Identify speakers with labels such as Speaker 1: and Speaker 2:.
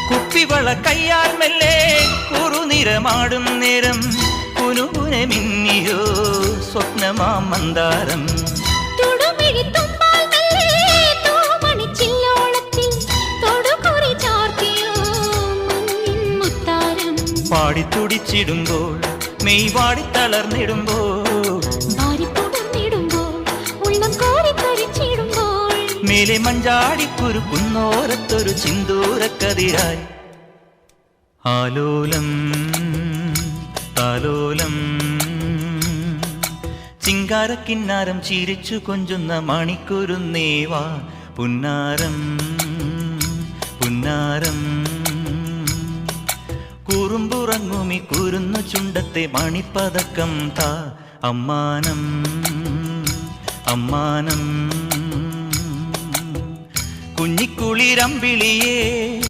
Speaker 1: കുപ്പിവള കയ്യാൽ മെല്ലെ കുറുനിറമാടും നേരം കുനുകുനെ മിന്നിയോ സ്വപ്നമാം മന്ദാരം. പാടിത്തുടിച്ചിടുമ്പോൾ മെയ് വാടി തളർന്നിടുമ്പോൾ മേലെ മഞ്ചാടിക്കുരുക്കുന്നോരത്തൊരു ചിന്തൂരക്കതിരായി ആലോലം താലോലം. ചിങ്കാരക്കിന്നാരം ചിരിച്ചു കൊഞ്ചുന്ന മണിക്കുരുന്നേവാ പുന്നാരം പുന്നാരം. കുറുമ്പുറങ്ങുമി കുരുന്നു ചുണ്ടത്തെ മണിപ്പതക്കം താ അമ്മാനം അമ്മാനം. കുഞ്ഞിക്കുളിരമ്പിളിയേ